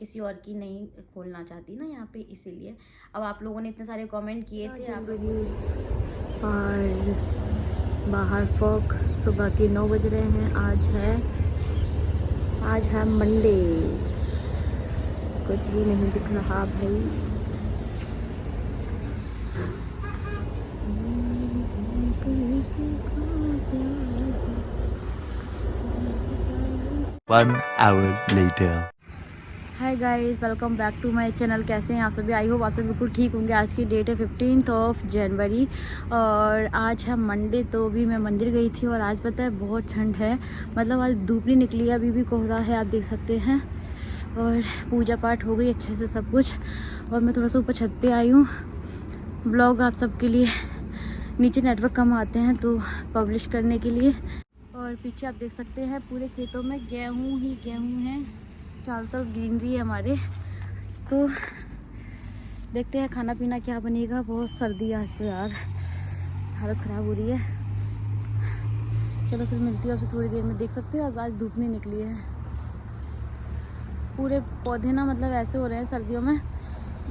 किसी और की नहीं खोलना चाहती ना यहाँ पे, इसीलिए। अब आप लोगों ने इतने सारे कमेंट किए थे और बाहर फॉग सुबह के 9 बज रहे हैं। आज है मंडे, कुछ भी नहीं दिख रहा भाई। 1 hour later. Hi guys, welcome back to my channel. कैसे हैं आप सभी? आई होप आप सभी बिल्कुल ठीक होंगे। आज की डेट है 15 जनवरी और आज है मंडे। तो अभी मैं मंदिर गई थी और आज पता है बहुत ठंड है, मतलब आज धूप नहीं निकली है, अभी भी कोहरा है, आप देख सकते हैं। और पूजा पाठ हो गई अच्छे से सब कुछ, और मैं थोड़ा सा ऊपर छत पे आई हूँ ब्लॉग आप सबके लिए। नीचे नेटवर्क कम आते हैं तो पब्लिश करने के लिए। और पीछे आप देख सकते हैं पूरे खेतों में गेहूँ ही गेहूँ है, चारों तरफ ग्रीनरी है हमारे। तो देखते हैं खाना पीना क्या बनेगा। बहुत सर्दी है आज तो यार, हालत ख़राब हो रही है। चलो फिर मिलती है आपसे थोड़ी देर में। देख सकते हो अब आज धूप नहीं निकली है। पूरे पौधे ना मतलब ऐसे हो रहे हैं सर्दियों में,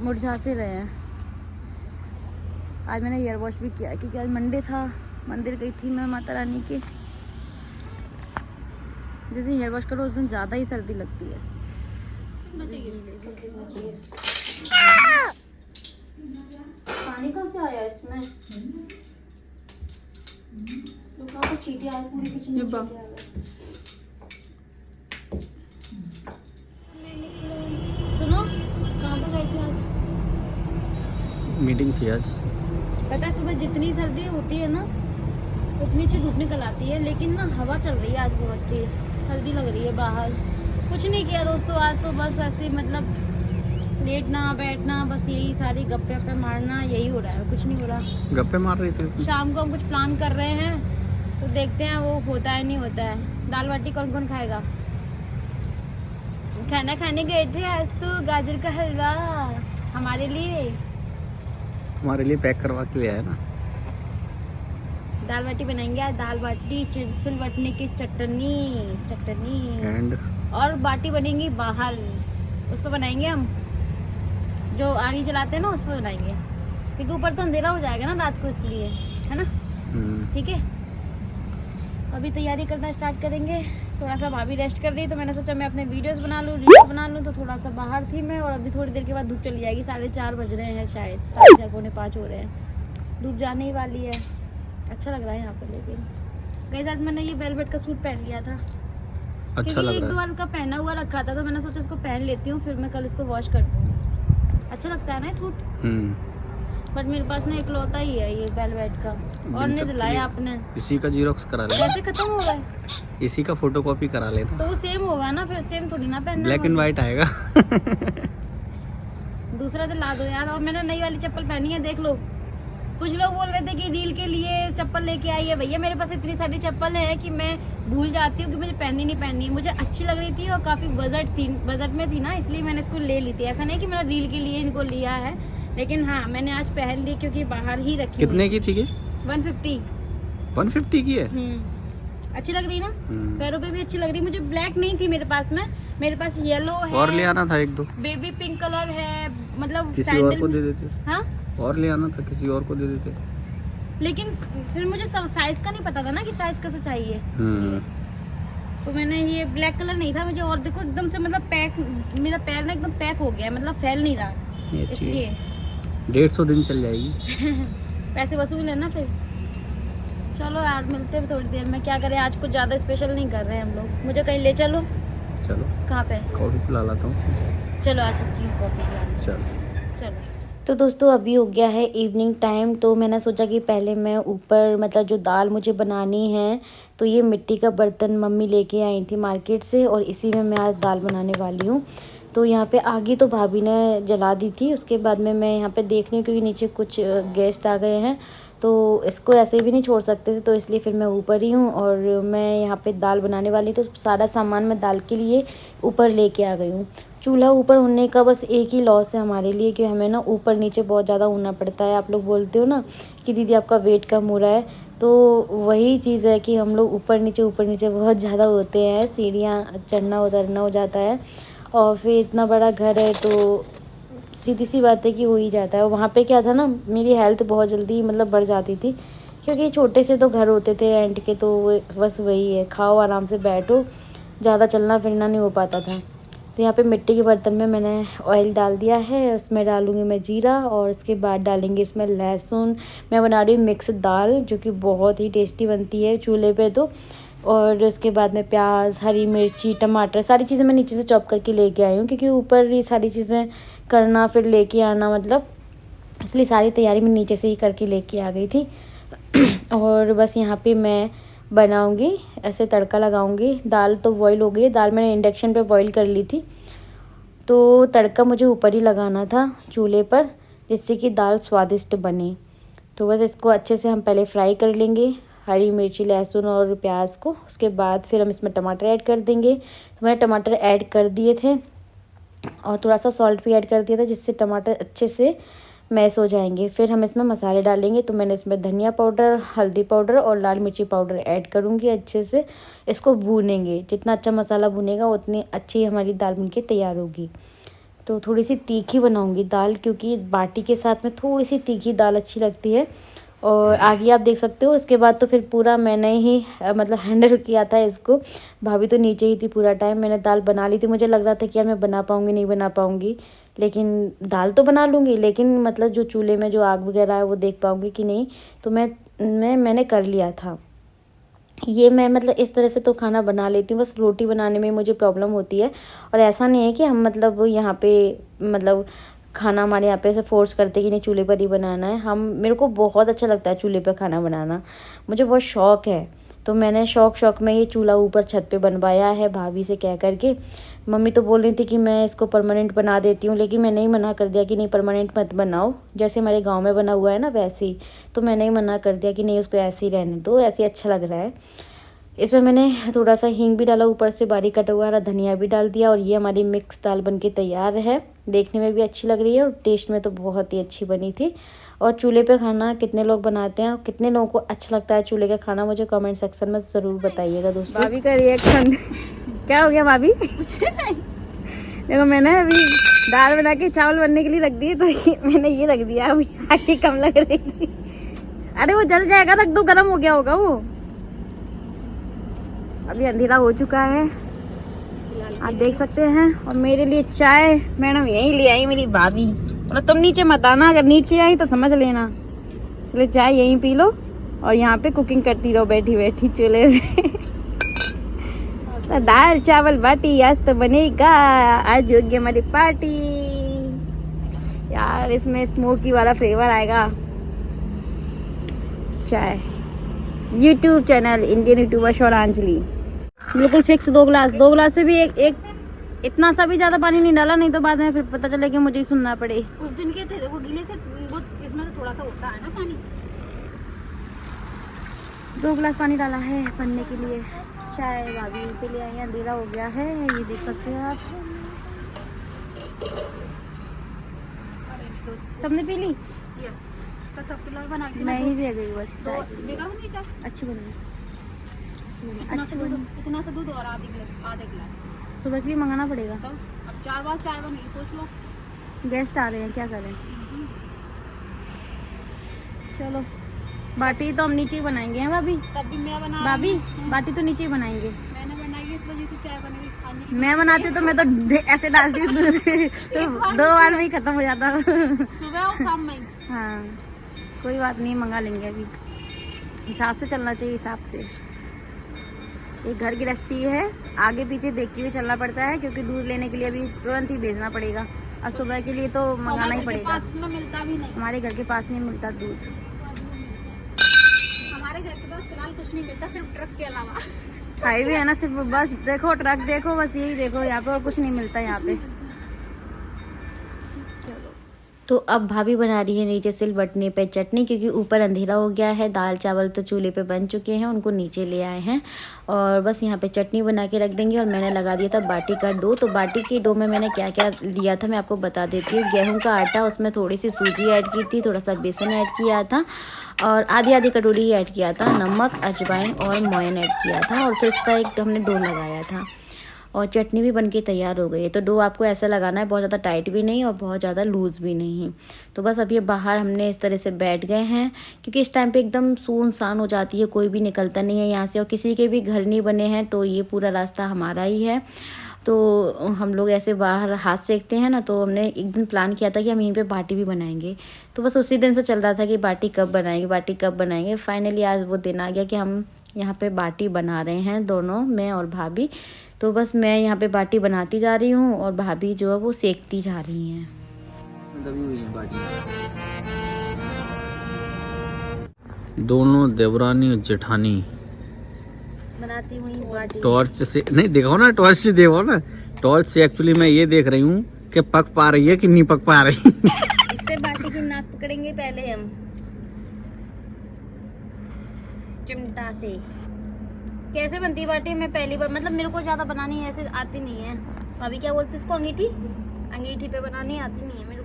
मुरझा से रहे हैं। आज मैंने हेयर वॉश भी किया क्योंकि आज मंडे था, मंदिर गई थी मैं माता रानी के। जिस दिन हेयर वॉश करो उस दिन ज़्यादा ही सर्दी लगती है। पानी कहाँ से आया इसमें? तो कहाँ चींटी आई पूरी किचन में? सुनो, कहाँ पे गए थे आज? मीटिंग थी आज। पता है सुबह जितनी सर्दी होती है ना उतनी अच्छी धूप निकल आती है, लेकिन ना हवा चल रही है आज बहुत तेज, सर्दी लग रही है बाहर। कुछ नहीं किया दोस्तों आज तो, बस ऐसे मतलब लेटना बैठना, बस यही सारी गप्पे वप्पे मारना, यही हो रहा है, कुछ नहीं हो रहा। गप्पे मार रही थी। शाम को हम कुछ प्लान कर रहे हैं तो देखते हैं वो होता है नहीं होता है। दाल बाटी कौन कौन खाएगा? खाना खाने गए थे आज तो, गाजर का हलवा हमारे लिए। तुम्हारे लिए पैक करवा के आया ना। दाल बाटी बनाएंगे आज, दाल बाटी, चिरसिल बटने की चटनी एंड और बाटी बनेंगी बाहर, उस पर बनाएंगे हम, जो आगे जलाते हैं ना उस पर बनाएंगे, क्योंकि ऊपर तो अंधेरा हो जाएगा ना रात को, इसलिए है ना। ठीक है, अभी तैयारी करना स्टार्ट करेंगे। थोड़ा सा भाभी रेस्ट कर रही तो मैंने सोचा मैं अपने वीडियोस बना लूँ, रील्स बना लूँ। तो थोड़ा सा बाहर थी मैं, और अभी थोड़ी देर के बाद धूप चली जाएगी। 4:30 बज रहे हैं शायद, 4:30 पौने 5 हो रहे हैं, धूप जाने ही वाली है। अच्छा लग रहा है यहाँ पर। लेकिन गाइस आज मैंने ये वेलवेट का सूट पहन लिया था, अच्छा क्योंकि लग एक रहा दो है। बार का पहना हुआ रखा था, तो मैंने सोचा इसको पहन लेती हूँ, फिर मैं कल इसको वॉश कर दूँगी। अच्छा लगता है ना ये सूट। बट मेरे पास ना इकलौता ही है ये वेलवेट का, और नहीं दिलाया आपने। इसी का जीरोक्स करा लेना। कैसे खत्म हो गए? इसी का फोटोकॉपी करा लेना। तो वो सेम होगा ना, फिर सेम थोड़ी ना पहनना। ब्लैक एंड व्हाइट आएगा। दूसरा दिन ला दो यार। और मैंने नई वाली चप्पल पहनी है, देख लो। कुछ लोग बोल रहे थे कि रील के लिए चप्पल लेके आई है। भैया मेरे पास इतनी सारी चप्पल है कि मैं भूल जाती हूँ कि मुझे पहननी नहीं पहननी है। मुझे अच्छी लग रही थी और काफी बजट में थी ना, इसलिए मैंने इसको ले ली थी। ऐसा नहीं कि मैंने रील के लिए इनको लिया है, लेकिन हाँ मैंने आज पहन ली क्योंकि बाहर ही रखी। कितने की थी? 150 की है। अच्छी लग रही ना, पैरों पे भी अच्छी लग रही। मुझे ब्लैक नहीं थी मेरे पास में, मेरे पास येलो है, और ले आना था एक दो। बेबी पिंक कलर है, मतलब किसी और को दे देते। हाँ, और ले आना था, किसी और को दे देते। लेकिन फिर मुझे सब साइज का नहीं पता था ना कि साइज कैसे चाहिए, इसलिए तो मैंने ये ब्लैक कलर नहीं था मुझे। और देखो एकदम से मतलब पैक, मेरा पैर ना एकदम पैक हो गया, मतलब फैल नहीं रहा, इसलिए 150 दिन चल जाएगी। पैसे वसूल है ना फिर। चलो यार मिलते हैं थोड़ी देर में। क्या करें, आज कुछ ज़्यादा स्पेशल नहीं कर रहे हैं हम लोग। मुझे कहीं ले चलो। चलो। कहाँ पे? कॉफी पिला लाता हूँ। चलो आज कॉफी पिला। चलो। तो दोस्तों अभी हो गया है इवनिंग टाइम, तो मैंने सोचा कि पहले मैं ऊपर मतलब जो दाल मुझे बनानी है, तो ये मिट्टी का बर्तन मम्मी लेके आई थी मार्केट से, और इसी में मैं आज दाल बनाने वाली हूँ। तो यहाँ पे आगे तो भाभी ने जला दी थी, उसके बाद में मैं यहाँ पे देख रही हूँ क्योंकि नीचे कुछ गेस्ट आ गए हैं, तो इसको ऐसे भी नहीं छोड़ सकते थे, तो इसलिए फिर मैं ऊपर ही हूँ और मैं यहाँ पे दाल बनाने वाली। तो सारा सामान मैं दाल के लिए ऊपर लेके आ गई हूँ। चूल्हा ऊपर होने का बस एक ही लॉस है हमारे लिए कि हमें ना ऊपर नीचे बहुत ज़्यादा होना पड़ता है। आप लोग बोलते हो ना कि दीदी आपका वेट कम हो रहा है, तो वही चीज़ है कि हम लोग ऊपर नीचे बहुत ज़्यादा होते हैं, सीढ़ियाँ चढ़ना उतरना हो जाता है। और फिर इतना बड़ा घर है तो सीधी सी बात है कि हो ही जाता है। और वहाँ पे क्या था ना, मेरी हेल्थ बहुत जल्दी मतलब बढ़ जाती थी, क्योंकि छोटे से तो घर होते थे रेंट के, तो बस वही है, खाओ आराम से बैठो, ज़्यादा चलना फिरना नहीं हो पाता था। तो यहाँ पे मिट्टी के बर्तन में मैंने ऑयल डाल दिया है, उसमें डालूँगी मैं जीरा और उसके बाद डालेंगे इसमें लहसुन। मैं बना रही हूँ मिक्स दाल, जो कि बहुत ही टेस्टी बनती है चूल्हे पे तो। और उसके बाद में प्याज, हरी मिर्ची, टमाटर, सारी चीज़ें मैं नीचे से चॉप करके लेके आई हूँ, क्योंकि ऊपर ये सारी चीज़ें करना फिर लेके आना, मतलब इसलिए सारी तैयारी मैं नीचे से ही करके लेके आ गई थी। और बस यहाँ पे मैं बनाऊंगी, ऐसे तड़का लगाऊंगी। दाल तो बॉईल हो गई है, दाल मैंने इंडक्शन पे बॉईल कर ली थी, तो तड़का मुझे ऊपर ही लगाना था चूल्हे पर, जिससे कि दाल स्वादिष्ट बने। तो बस इसको अच्छे से हम पहले फ्राई कर लेंगे, हरी मिर्ची, लहसुन और प्याज को। उसके बाद फिर हम इसमें टमाटर ऐड कर देंगे। तो मैंने टमाटर ऐड कर दिए थे और थोड़ा सा सॉल्ट भी ऐड कर दिया था, जिससे टमाटर अच्छे से मैश हो जाएंगे। फिर हम इसमें मसाले डालेंगे। तो मैंने इसमें धनिया पाउडर, हल्दी पाउडर और लाल मिर्ची पाउडर ऐड करूँगी। अच्छे से इसको भूनेंगे, जितना अच्छा मसाला भुनेगा उतनी अच्छी हमारी दाल बन के तैयार होगी। तो थोड़ी सी तीखी बनाऊँगी दाल, क्योंकि बाटी के साथ में थोड़ी सी तीखी दाल अच्छी लगती है। और आगे आप देख सकते हो, उसके बाद तो फिर पूरा मैंने ही मतलब हैंडल किया था इसको। भाभी तो नीचे ही थी पूरा टाइम। मैंने दाल बना ली थी, मुझे लग रहा था कि यार मैं बना पाऊँगी नहीं बना पाऊँगी, लेकिन दाल तो बना लूँगी, लेकिन मतलब जो चूल्हे में जो आग वगैरह है वो देख पाऊँगी कि नहीं। तो मैंने कर लिया था ये। मैं मतलब इस तरह से तो खाना बना लेती हूँ, बस रोटी बनाने में मुझे प्रॉब्लम होती है। और ऐसा नहीं है कि हम मतलब यहाँ पे मतलब खाना हमारे यहाँ पे ऐसे फोर्स करते कि नहीं चूल्हे पर ही बनाना है। मेरे को बहुत अच्छा लगता है चूल्हे पर खाना बनाना, मुझे बहुत शौक़ है। तो मैंने शौक़ में ये चूल्हा ऊपर छत पे बनवाया है भाभी से कह करके। मम्मी तो बोल रही थी कि मैं इसको परमानेंट बना देती हूँ, लेकिन मैंने ही मना कर दिया कि नहीं परमानेंट मत बनाओ, जैसे हमारे गांव में बना हुआ है ना वैसे ही। तो मैंने ही मना कर दिया कि नहीं उसको ऐसे ही रहने दो, ऐसे अच्छा लग रहा है। इसमें मैंने थोड़ा सा हींग भी डाला, ऊपर से बारीक कटा हुआ हरा धनिया भी डाल दिया। और ये हमारी मिक्स दाल बनके तैयार है, देखने में भी अच्छी लग रही है और टेस्ट में तो बहुत ही अच्छी बनी थी। और चूल्हे पे खाना कितने लोग बनाते हैं और कितने लोगों को अच्छा लगता है चूल्हे का खाना, मुझे कमेंट सेक्शन में ज़रूर बताइएगा दोस्तों। भाभी का रिएक्शन क्या हो गया भाभी? देखो मैंने अभी दाल बना के चावल बनने के लिए रख दिए, तो मैंने ये रख दिया, अभी आगे कम लग रही। अरे वो जल जाएगा, रख दो, गर्म हो गया होगा वो। अभी अंधेरा हो चुका है, आप देख सकते हैं। और मेरे लिए चाय मैडम यहीं ले आई मेरी भाभी। मतलब तुम नीचे मत आना, अगर नीचे आई तो समझ लेना। इसलिए चाय यहीं पी लो और यहाँ पे कुकिंग करती रहो बैठी बैठी चूल्हे पे। दाल चावल बाटी आज तो बनेगा, आज होगी हमारी पार्टी यार। इसमें स्मोकी वाला फ्लेवर आएगा। चाय, यूट्यूब चैनल इंडियन यूट्यूबर श्रद्धांजलि, बिल्कुल फिक्स 2 गिलास से भी एक इतना सा भी ज्यादा पानी नहीं डाला, नहीं तो बाद में फिर पता चले कि मुझे ही सुनना पड़े। उस दिन के थे वो गीले से, वो इसमें तो थोड़ा सा होता है ना पानी। 2 गिलास पानी डाला है बनने के लिए। चाय भाभी के लिए आई, अंधेरा हो गया है, ये देख सकते हैं आप। सबने पी ली? यस, तो सब पिलर बना के मैं ही रह गई बस। चाय बेकार बनी चाय, अच्छी बनी, अच्छी बनी। इतना सा दूध और आधे गिलास सुबह के लिए मंगाना पड़ेगा। तो अब 4 बार चाय बन गई, सोच लो। गेस्ट आ रहे हैं, क्या करें। चलो बाटी तो हम नीचे ही बनाएंगे हैं भाभी। तब भी मैं बना भाभी बाटी तो नीचे ही बनाएंगे। मैंने बनाई, इस वजह से चाय बनेगी खाने की। मैं बनाती हूँ तो मैं तो ऐसे डालती हूँ दूध तो 2 बार में ही खत्म हो जाता। सुबह और शाम में। हाँ कोई बात नहीं, मंगा लेंगे। अभी हिसाब से चलना चाहिए, हिसाब से। एक घर गृहस्थी है, आगे पीछे देखते हुए चलना पड़ता है, क्योंकि दूध लेने के लिए अभी तुरंत ही भेजना पड़ेगा और सुबह के लिए तो मंगाना ही पड़ेगा। पास में मिलता भी नहीं, हमारे घर के पास नहीं मिलता दूध। हमारे घर के पास फिलहाल कुछ नहीं मिलता, सिर्फ ट्रक के अलावा। हाईवे है ना सिर्फ, बस देखो ट्रक देखो, बस यही देखो यहाँ पे, और कुछ नहीं मिलता यहाँ पे। तो अब भाभी बना रही है नीचे सिलबट्टे पे चटनी, क्योंकि ऊपर अंधेरा हो गया है। दाल चावल तो चूल्हे पे बन चुके हैं, उनको नीचे ले आए हैं और बस यहाँ पे चटनी बना के रख देंगे। और मैंने लगा दिया था बाटी का डो। तो बाटी के डो में मैंने क्या क्या लिया था मैं आपको बता देती हूँ। गेहूं का आटा, उसमें थोड़ी सी सूजी ऐड की थी, थोड़ा सा बेसन ऐड किया था और आधी कटोरी ऐड किया था नमक, अजवाइन और मोयन ऐड किया था। और फिर इसका एक हमने डो लगाया था। और चटनी भी बन के तैयार हो गई है। तो डो आपको ऐसा लगाना है, बहुत ज़्यादा टाइट भी नहीं और बहुत ज़्यादा लूज़ भी नहीं। तो बस अब ये बाहर हमने इस तरह से बैठ गए हैं, क्योंकि इस टाइम पे एकदम सुनसान हो जाती है, कोई भी निकलता नहीं है यहाँ से और किसी के भी घर नहीं बने हैं, तो ये पूरा रास्ता हमारा ही है। तो हम लोग ऐसे बाहर हाथ सेकते हैं ना, तो हमने एक दिन प्लान किया था कि हम यहीं पे बाटी भी बनाएंगे। तो बस उसी दिन से चल रहा था कि बाटी कब बनाएंगे। फाइनली आज वो दिन आ गया कि हम यहाँ पे बाटी बना रहे हैं, दोनों, मैं और भाभी। तो बस मैं यहाँ पे बाटी बनाती जा रही हूँ और भाभी जो है वो सेकती जा रही हैं। दोनों देवरानी और जेठानी बनाती हुई बाटी टॉर्च से नहीं दिखाओ ना, टॉर्च से देखो ना। टॉर्च से एक्चुअली मैं ये देख रही हूँ कि पक पा रही है कि नहीं पक पा रही। इससे बाटी की नाक पकड़ेंगे पहले हम चिमटा से। कैसे बनती बाटी मैं पहली बार, मतलब मेरे को ज्यादा बनानी ऐसे आती नहीं है। भाभी क्या बोलते इसको, अंगीठी पे बनानी आती नहीं है मेरे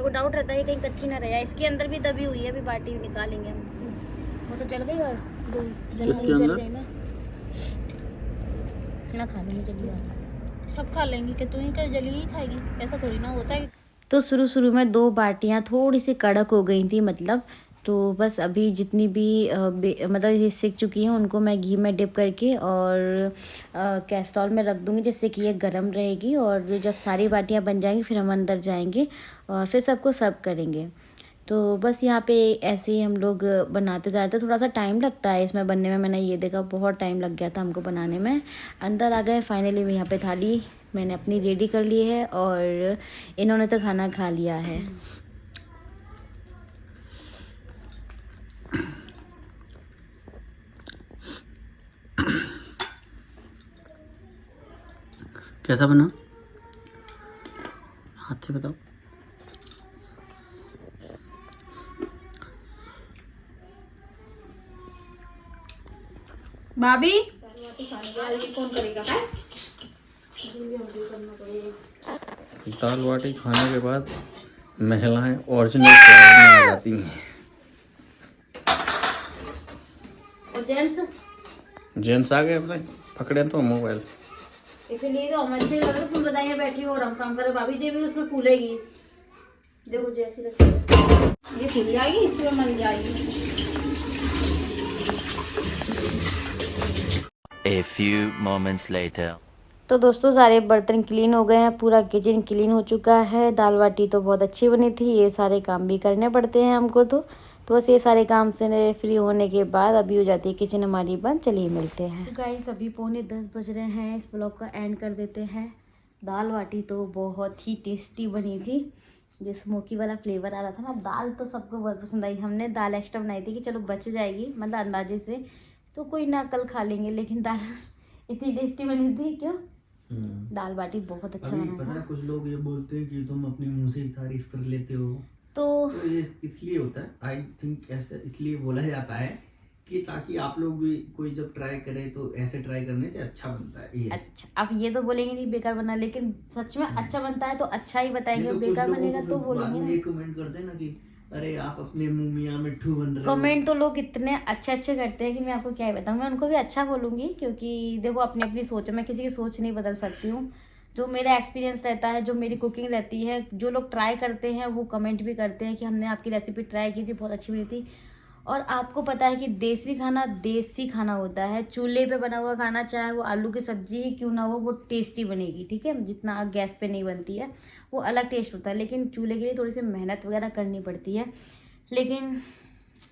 को डाउट रहता है कहीं कच्ची ना रहे। इसके अंदर भी दबी हुई है, अभी बाटी निकालेंगे हम। वो तो जल गई और किसके अंदर? ना खा लेंगे, जल्दी सब खा लेंगे कि तू ही कर जली ही खाएगी, ऐसा थोड़ी ना होता है। तो शुरू में 2 बाटियां थोड़ी सी कड़क हो गई थी, मतलब। तो बस अभी जितनी भी मतलब ये सिक चुकी हैं उनको मैं घी में डिप करके और कैस्ट्रॉल में रख दूंगी, जिससे कि ये गर्म रहेगी। और जब सारी बाटियां बन जाएंगी फिर हम अंदर जाएंगे और फिर सबको सर्व करेंगे। तो बस यहाँ पे ऐसे ही हम लोग बनाते जा रहे थे। थोड़ा सा टाइम लगता है इसमें बनने में, मैंने ये देखा बहुत टाइम लग गया था हमको बनाने में। अंदर आ गए फाइनली। यहाँ पे थाली मैंने अपनी रेडी कर ली है और इन्होंने तो खाना खा लिया है। कैसा बना? हाथ से बताओ। भाभी दाल बाटी खाने के बाद महिलाएं ओरिजिनल स्वाद में आ जाती हैं। और जेंट्स आ गए अपने, पकड़े तो मोबाइल। इसलिए तो हम अच्छे लग रहे, तुम बताइए बैठी हो और हम काम करे। भाभी जी भी उसमें फूलेगी, देखो जैसी लगती ये फूल जाएगी, इसमें मल जाएगी। A few moments later. तो दोस्तों सारे बर्तन क्लीन हो गए हैं, पूरा किचन क्लीन हो चुका है। दाल बाटी तो बहुत अच्छी बनी थी। ये सारे काम भी करने पड़ते हैं हमको, तो बस ये सारे काम से फ्री होने के बाद अभी हो जाती है किचन हमारी बंद। चलिए मिलते हैं। तो गाइस अभी 9:45 बज रहे हैं, इस ब्लॉग का एंड कर देते हैं। दाल बाटी तो बहुत ही टेस्टी बनी थी, जो स्मोकी वाला फ्लेवर आ रहा था ना। दाल तो सबको बहुत पसंद आई। हमने दाल एक्स्ट्रा बनाई थी कि चलो बच जाएगी, मतलब अंदाजे से, तो कोई ना कल खा लेंगे, लेकिन दाल इतनी टेस्टी बनी थी। क्यों दाल बाटी बहुत अच्छा बना पता है, था। कुछ लोग ये बोलते हैं कि तुम अपने मुंह से ही तारीफ कर लेते हो, तो ये इसलिए होता है। आई थिंक ऐसा इसलिए बोला जाता है कि ताकि आप लोग भी कोई जब ट्राई करे तो ऐसे ट्राई करने से अच्छा बनता है ये। अच्छा, आप ये तो बोलेंगे नहीं बेकार बना, लेकिन सच में अच्छा बनता है तो अच्छा ही बताएंगे, तो बेकार बनेगा तो बोलेंगे ये ना। कमेंट करते हैं ना कि अरे आप अपने मुंह मियां मिट्ठू बन रहे हो। कमेंट तो लोग इतने अच्छे करते हैं कि मैं आपको क्या ही बताऊँ। मैं उनको भी अच्छा बोलूँगी, क्योंकि देखो अपनी अपनी सोच है, मैं किसी की सोच नहीं बदल सकती हूँ। जो मेरा एक्सपीरियंस रहता है, जो मेरी कुकिंग रहती है, जो लोग ट्राई करते हैं वो कमेंट भी करते हैं कि हमने आपकी रेसिपी ट्राई की थी, बहुत अच्छी बनी थी। और आपको पता है कि देसी खाना होता है। चूल्हे पे बना हुआ खाना, चाहे वो आलू की सब्जी ही क्यों ना हो, वो टेस्टी बनेगी, ठीक है। जितना गैस पे नहीं बनती है वो अलग टेस्ट होता है, लेकिन चूल्हे के लिए थोड़ी सी मेहनत वगैरह करनी पड़ती है। लेकिन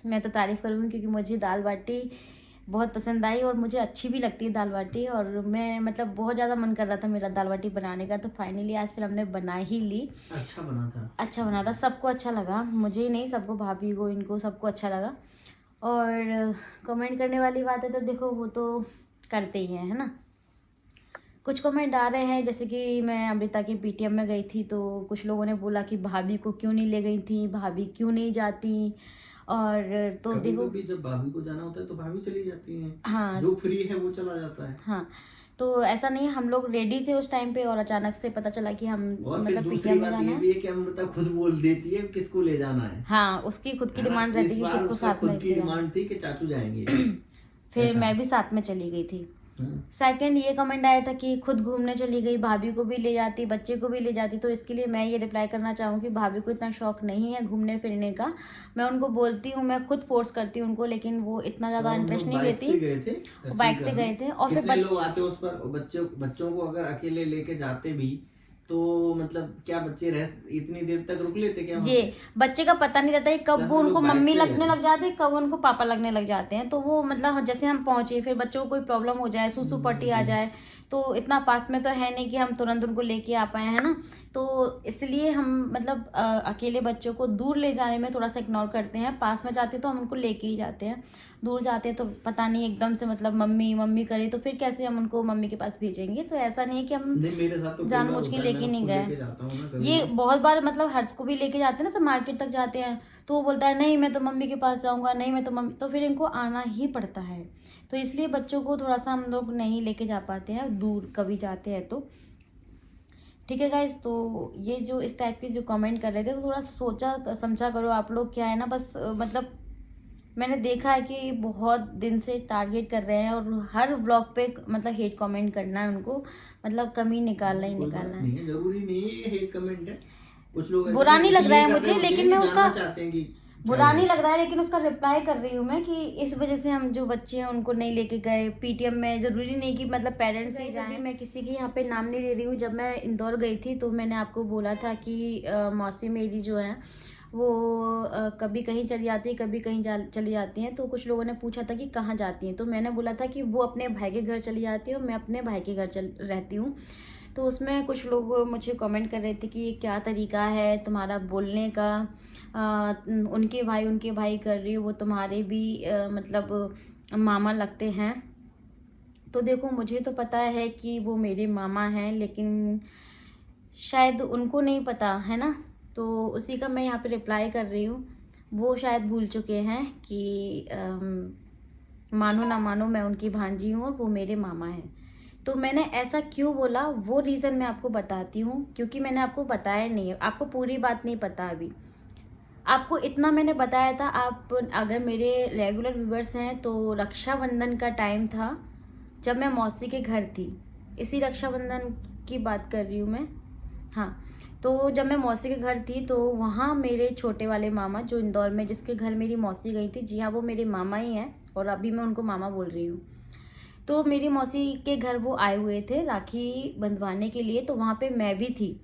मैं तो तारीफ़ करूँगी, क्योंकि मुझे दाल बाटी बहुत पसंद आई और मुझे अच्छी भी लगती है दाल बाटी। और मैं मतलब बहुत ज़्यादा मन कर रहा था मेरा दाल बाटी बनाने का, तो फाइनली आज फिर हमने बना ही ली। अच्छा बना था, सबको अच्छा लगा, मुझे ही नहीं, सबको, भाभी को, इनको सबको अच्छा लगा। और कमेंट करने वाली बात है तो देखो वो तो करते ही हैं, है ना। कुछ कमेंट आ रहे हैं, जैसे कि मैं अमृता की पीटीएम में गई थी तो कुछ लोगों ने बोला कि भाभी को क्यों नहीं ले गई थी, भाभी क्यों नहीं जाती। और तो कभी देखो कभी जब भाभी को जाना होता है तो भाभी चली जाती हैं। हाँ, जो फ्री है वो चला जाता है। हाँ, तो ऐसा नहीं है, हम लोग रेडी थे उस टाइम पे और अचानक से पता चला कि हम और फिर मतलब दूसरी पीटीएम में बात जाना ये है। भी है कि अमृता खुद बोल देती है किसको ले जाना है। हाँ, उसकी खुद की डिमांड रहती है कि किसको साथ में खुद की डिमांड थी कि चाचू जाएंगे। फिर ऐसा। मैं भी साथ में चली गई थी। सेकंड ये कमेंट आया था कि खुद घूमने चली गई, भाभी को भी ले जाती, बच्चे को भी ले जाती। तो इसके लिए मैं ये रिप्लाई करना चाहूँ कि भाभी को इतना शौक नहीं है घूमने फिरने का। मैं उनको बोलती हूँ, मैं खुद फोर्स करती हूँ उनको, लेकिन वो इतना ज़्यादा इंटरेस्ट नहीं लेती। बाइक से गए थे और फिर लोग आते उस पर बच्चों को अगर अकेले लेके जाते भी तो मतलब क्या बच्चे इतनी देर तक रुक लेते क्या? ये बच्चे का पता नहीं रहता है कब वो उनको मम्मी लगने लग जाते हैं, कब उनको पापा लगने लग जाते हैं। तो वो मतलब जैसे हम पहुंचे, फिर बच्चों को कोई प्रॉब्लम हो जाए, सूसू पट्टी आ जाए, तो इतना पास में तो है नहीं कि हम तुरंत उनको लेके आ पाए, है ना। तो इसलिए हम मतलब अकेले बच्चों को दूर ले जाने में थोड़ा सा इग्नोर करते हैं। पास में जाते तो हम उनको लेके ही जाते हैं, दूर जाते हैं तो पता नहीं एकदम से मतलब मम्मी मम्मी करे तो फिर कैसे हम उनको मम्मी के पास भेजेंगे। तो ऐसा नहीं है कि हम जानबूझ के लेके नहीं गए। ये बहुत बार मतलब हर्ष को भी लेके जाते हैं ना, सब मार्केट तक जाते हैं तो वो बोलता है नहीं मैं तो मम्मी के पास जाऊंगा, नहीं मैं तो मम्मी, तो फिर इनको आना ही पड़ता है। तो इसलिए बच्चों को थोड़ा सा हम लोग नहीं लेके जा पाते हैं दूर कभी जाते हैं तो। ठीक है गाइस, तो ये जो इस टाइप के जो कमेंट कर रहे थे तो थोड़ा सोचा समझा करो आप लोग। क्या है ना, बस मतलब मैंने देखा है कि बहुत दिन से टारगेट कर रहे हैं और हर व्लॉग पे मतलब हेट कमेंट करना है उनको, मतलब कमी निकालना ही निकालना है। जरूरी नहीं है हेट कमेंट है, कुछ लोग बुरा नहीं लग रहा है मुझे, लेकिन मैं उसका चाहते हैं कि बुरा नहीं लग रहा है, लेकिन उसका रिप्लाई कर रही हूँ मैं कि इस वजह से हम जो बच्चे हैं उनको नहीं लेके गए पीटीएम में। जरूरी नहीं कि मतलब पेरेंट्स ही जाएं। मैं किसी के यहाँ पे नाम नहीं ले रही हूँ। जब मैं इंदौर गई थी तो मैंने आपको बोला था कि मौसी मेरी जो है वो कभी कहीं चली जाती है, कभी कहीं चली जाती हैं। तो कुछ लोगों ने पूछा था कि कहाँ जाती हैं, तो मैंने बोला था कि वो अपने भाई के घर चली जाती है और मैं अपने भाई के घर रहती हूँ। तो उसमें कुछ लोग मुझे कमेंट कर रहे थे कि ये क्या तरीका है तुम्हारा बोलने का, उनके भाई कर रही हो, वो तुम्हारे भी मतलब मामा लगते हैं। तो देखो मुझे तो पता है कि वो मेरे मामा हैं, लेकिन शायद उनको नहीं पता है ना। तो उसी का मैं यहाँ पे रिप्लाई कर रही हूँ। वो शायद भूल चुके हैं कि मानो ना मानो मैं उनकी भांजी हूँ और वो मेरे मामा हैं। तो मैंने ऐसा क्यों बोला वो रीज़न मैं आपको बताती हूँ, क्योंकि मैंने आपको बताया नहीं है, आपको पूरी बात नहीं पता अभी। आपको इतना मैंने बताया था, आप अगर मेरे रेगुलर व्यूवर्स हैं तो रक्षाबंधन का टाइम था जब मैं मौसी के घर थी। इसी रक्षाबंधन की बात कर रही हूँ मैं। हाँ, तो जब मैं मौसी के घर थी तो वहाँ मेरे छोटे वाले मामा जो इंदौर में जिसके घर मेरी मौसी गई थी, जी हाँ वो मेरे मामा ही हैं और अभी मैं उनको मामा बोल रही हूँ। तो मेरी मौसी के घर वो आए हुए थे राखी बंधवाने के लिए, तो वहाँ पे मैं भी थी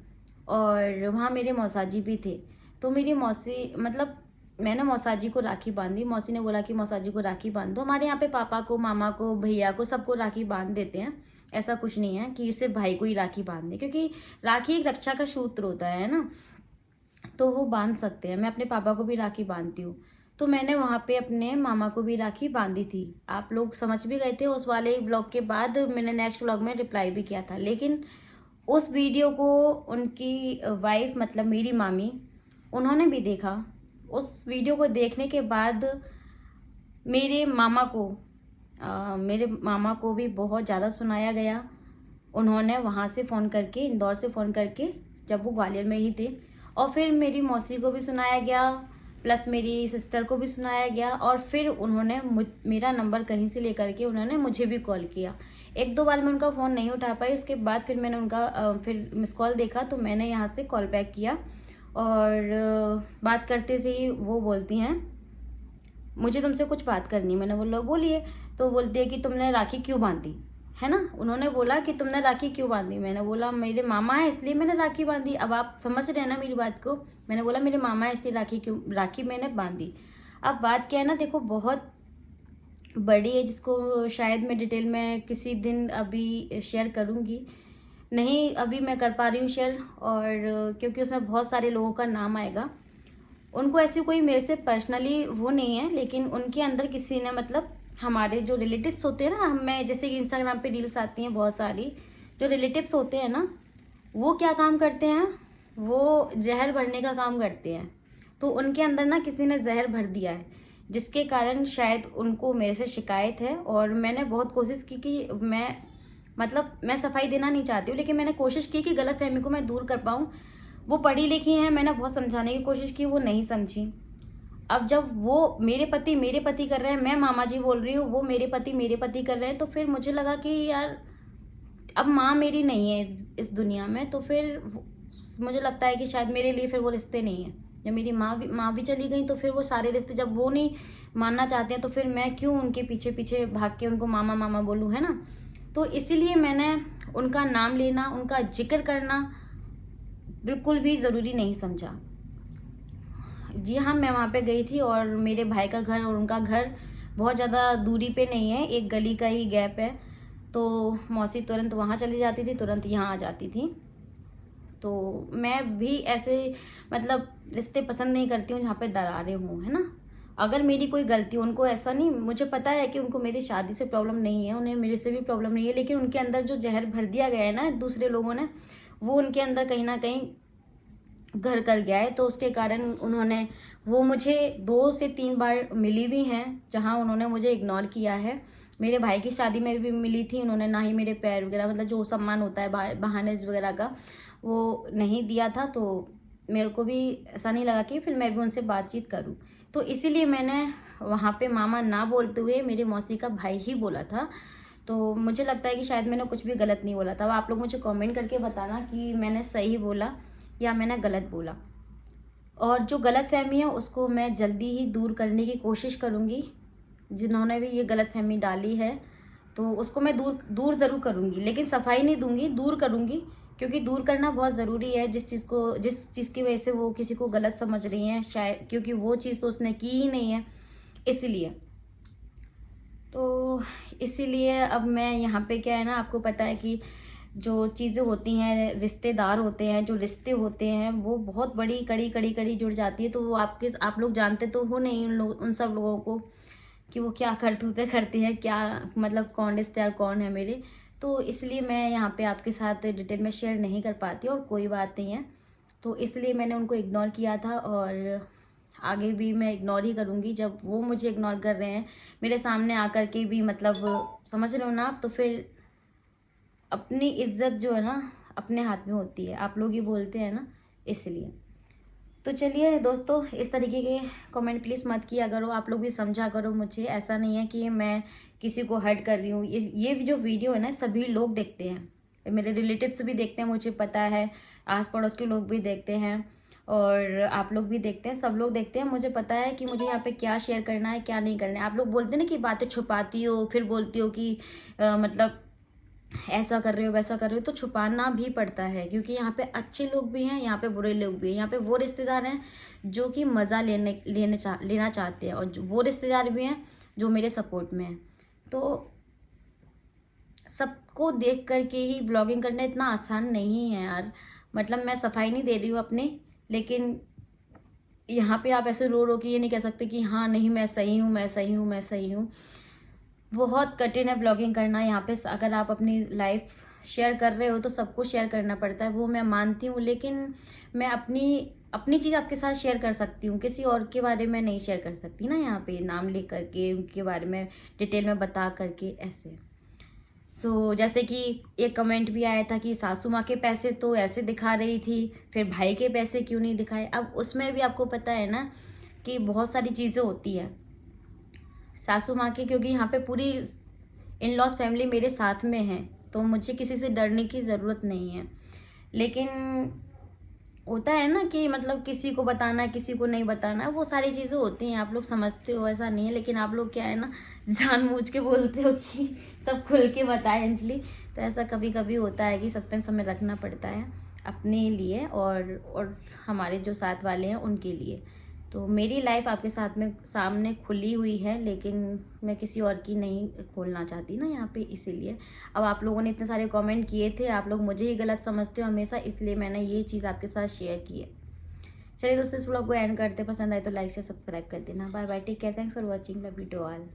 और वहाँ मेरे मौसाजी भी थे। तो मेरी मौसी मतलब मैंने मौसाजी को राखी बांधी। मौसी ने बोला कि मौसाजी को राखी बांध दो। हमारे यहाँ पे पापा को, मामा को, भैया को सबको राखी बांध देते हैं। ऐसा कुछ नहीं है कि सिर्फ भाई को ही राखी बांध दे, क्योंकि राखी एक रक्षा का सूत्र होता है ना, तो वो बांध सकते हैं। मैं अपने पापा को भी राखी बांधती हूँ। तो मैंने वहाँ पे अपने मामा को भी राखी बांधी थी। आप लोग समझ भी गए थे। उस वाले ब्लॉग के बाद मैंने नेक्स्ट ब्लॉग में रिप्लाई भी किया था, लेकिन उस वीडियो को उनकी वाइफ मतलब मेरी मामी उन्होंने भी देखा। उस वीडियो को देखने के बाद मेरे मामा को भी बहुत ज़्यादा सुनाया गया। उन्होंने वहाँ से फ़ोन करके, इंदौर से फ़ोन करके, जब वो ग्वालियर में ही थे, और फिर मेरी मौसी को भी सुनाया गया, प्लस मेरी सिस्टर को भी सुनाया गया, और फिर उन्होंने मेरा नंबर कहीं से लेकर के उन्होंने मुझे भी कॉल किया। एक दो बार मैं उनका फ़ोन नहीं उठा पाई, उसके बाद फिर मैंने उनका फिर मिस कॉल देखा तो मैंने यहाँ से कॉल बैक किया। और बात करते से ही वो बोलती हैं मुझे तुमसे कुछ बात करनी। मैंने बोला बोलिए। तो बोलती है कि तुमने राखी क्यों बांधी, है ना। उन्होंने बोला कि तुमने राखी क्यों बांधी। मैंने बोला मेरे मामा है इसलिए मैंने राखी बांधी। अब आप समझ रहे हैं ना मेरी बात को। मैंने बोला मेरे मामा है इसलिए राखी मैंने बांधी। अब बात क्या है ना, देखो बहुत बड़ी है जिसको शायद मैं डिटेल में किसी दिन अभी शेयर करूँगी। नहीं अभी मैं कर पा रही हूँ शेयर, और क्योंकि उसमें बहुत सारे लोगों का नाम आएगा। उनको ऐसी कोई मेरे से पर्सनली वो नहीं है, लेकिन उनके अंदर किसी ने मतलब हमारे जो रिलेटिव्स होते हैं ना, हमें जैसे कि इंस्टाग्राम पे रील्स आती हैं बहुत सारी, जो रिलेटिव्स होते हैं ना वो क्या काम करते हैं, वो जहर भरने का काम करते हैं। तो उनके अंदर ना किसी ने जहर भर दिया है, जिसके कारण शायद उनको मेरे से शिकायत है। और मैंने बहुत कोशिश की कि मैं सफाई देना नहीं चाहती हूँ, लेकिन मैंने कोशिश की कि गलतफहमी को मैं दूर कर पाऊँ। वो पढ़ी लिखी हैं, मैंने बहुत समझाने की कोशिश की, वो नहीं समझी। अब जब वो मेरे पति कर रहे हैं, मैं मामा जी बोल रही हूँ, वो मेरे पति कर रहे हैं, तो फिर मुझे लगा कि यार अब माँ मेरी नहीं है इस दुनिया में, तो फिर मुझे लगता है कि शायद मेरे लिए फिर वो रिश्ते नहीं है। जब मेरी माँ भी चली गई तो फिर वो सारे रिश्ते जब वो नहीं मानना चाहते हैं तो फिर मैं क्यों उनके पीछे पीछे भाग के उनको मामा मामा बोलूँ, है ना। तो इसीलिए मैंने उनका नाम लेना, उनका जिक्र करना बिल्कुल भी ज़रूरी नहीं समझा। जी हाँ, मैं वहाँ पे गई थी और मेरे भाई का घर और उनका घर बहुत ज़्यादा दूरी पे नहीं है, एक गली का ही गैप है। तो मौसी तुरंत वहाँ चली जाती थी, तुरंत यहाँ आ जाती थी। तो मैं भी ऐसे मतलब रिश्ते पसंद नहीं करती हूँ जहाँ पे दरारें हों, है ना। अगर मेरी कोई गलती, उनको ऐसा नहीं, मुझे पता है कि उनको मेरी शादी से प्रॉब्लम नहीं है, उन्हें मेरे से भी प्रॉब्लम नहीं है, लेकिन उनके अंदर जो जहर भर दिया गया है ना दूसरे लोगों ने, वो उनके अंदर कहीं ना कहीं घर कर गया है। तो उसके कारण उन्होंने, वो मुझे 2 से 3 बार मिली भी हैं जहाँ उन्होंने मुझे इग्नोर किया है। मेरे भाई की शादी में भी मिली थी, उन्होंने ना ही मेरे पैर वगैरह, मतलब जो सम्मान होता है बहाने वगैरह का, वो नहीं दिया था। तो मेरे को भी ऐसा नहीं लगा कि फिर मैं भी उनसे बातचीत करूं, तो इसीलिए मैंने वहाँ पे मामा ना बोलते हुए मेरे मौसी का भाई ही बोला था। तो मुझे लगता है कि शायद मैंने कुछ भी गलत नहीं बोला था। अब आप लोग मुझे कमेंट करके बताना कि मैंने सही बोला या मैंने गलत बोला। और जो गलत फहमी है उसको मैं जल्दी ही दूर करने की कोशिश करूँगी। जिन्होंने भी ये गलत फहमी डाली है तो उसको मैं दूर ज़रूर करूँगी, लेकिन सफाई नहीं दूंगी, दूर करूँगी, क्योंकि दूर करना बहुत ज़रूरी है। जिस चीज़ की वजह से वो किसी को गलत समझ रही हैं, शायद क्योंकि वो चीज़ तो उसने की ही नहीं है, इसीलिए अब मैं यहाँ पे क्या है ना, आपको पता है कि जो चीज़ें होती हैं, रिश्तेदार होते हैं, जो रिश्ते होते हैं, वो बहुत बड़ी कड़ी जुड़ जाती है। तो वो आप लोग जानते तो हो नहीं उन सब लोगों को कि वो क्या करतूतें करती हैं, क्या मतलब कौन रिश्तेदार कौन है मेरे। तो इसलिए मैं यहाँ पे आपके साथ डिटेल में शेयर नहीं कर पाती और कोई बात नहीं है। तो इसलिए मैंने उनको इग्नोर किया था और आगे भी मैं इग्नोर ही करूँगी। जब वो मुझे इग्नोर कर रहे हैं मेरे सामने आकर के भी, मतलब समझ रहे हो ना आप, तो फिर अपनी इज्जत जो है ना अपने हाथ में होती है, आप लोग ही बोलते हैं ना, इसलिए। तो चलिए दोस्तों, इस तरीके के कमेंट प्लीज़ मत किया करो, आप लोग भी समझा करो मुझे। ऐसा नहीं है कि मैं किसी को हर्ट कर रही हूँ। ये जो वीडियो है ना सभी लोग देखते हैं, मेरे रिलेटिव्स भी देखते हैं, मुझे पता है, आस पड़ोस के लोग भी देखते हैं और आप लोग भी देखते हैं, सब लोग देखते हैं। मुझे पता है कि मुझे यहाँ पे क्या शेयर करना है, क्या नहीं करना है। आप लोग बोलते हैं ना कि बातें छुपाती हो, फिर बोलती हो कि मतलब ऐसा कर रहे हो वैसा कर रहे हो, तो छुपाना भी पड़ता है, क्योंकि यहाँ पे अच्छे लोग भी हैं, यहाँ पे बुरे लोग भी हैं। यहाँ पे वो रिश्तेदार हैं जो कि मज़ा लेना चाहते हैं, और वो रिश्तेदार भी हैं जो मेरे सपोर्ट में हैं। तो सबको देख करके ही ब्लॉगिंग करना इतना आसान नहीं है यार। मतलब मैं सफाई नहीं दे रही हूँ अपने, लेकिन यहाँ पे आप ऐसे रो के ये नहीं कह सकते कि हाँ नहीं मैं सही हूँ। बहुत कठिन है ब्लॉगिंग करना। यहाँ पे अगर आप अपनी लाइफ शेयर कर रहे हो तो सबको शेयर करना पड़ता है, वो मैं मानती हूँ, लेकिन मैं अपनी चीज़ आपके साथ शेयर कर सकती हूँ, किसी और के बारे में नहीं शेयर कर सकती ना। यहाँ पे नाम ले करके उनके बारे में डिटेल में बता करके ऐसे। तो जैसे कि एक कमेंट भी आया था कि सासू माँ के पैसे तो ऐसे दिखा रही थी, फिर भाई के पैसे क्यों नहीं दिखाए। अब उसमें भी आपको पता है ना कि बहुत सारी चीज़ें होती हैं सासू माँ की, क्योंकि यहाँ पे पूरी इन लॉज फैमिली मेरे साथ में है, तो मुझे किसी से डरने की ज़रूरत नहीं है। लेकिन होता है ना कि मतलब किसी को बताना किसी को नहीं बताना, वो सारी चीज़ें होती हैं, आप लोग समझते हो, ऐसा नहीं है। लेकिन आप लोग क्या है ना जानबूझ के बोलते हो कि सब खुल के बताए अंजलि, तो ऐसा कभी कभी होता है कि सस्पेंस हमें रखना पड़ता है अपने लिए और हमारे जो साथ वाले हैं उनके लिए। तो मेरी लाइफ आपके सामने खुली हुई है, लेकिन मैं किसी और की नहीं खोलना चाहती ना यहाँ पे, इसीलिए। अब आप लोगों ने इतने सारे कमेंट किए थे, आप लोग मुझे ही गलत समझते हो हमेशा, इसलिए मैंने ये चीज़ आपके साथ शेयर की है। चलिए दोस्तों, इस व्लॉग को एंड करते, पसंद आए तो लाइक से सब्सक्राइब कर देना। Bye bye, take care, thanks for watching, love you to all.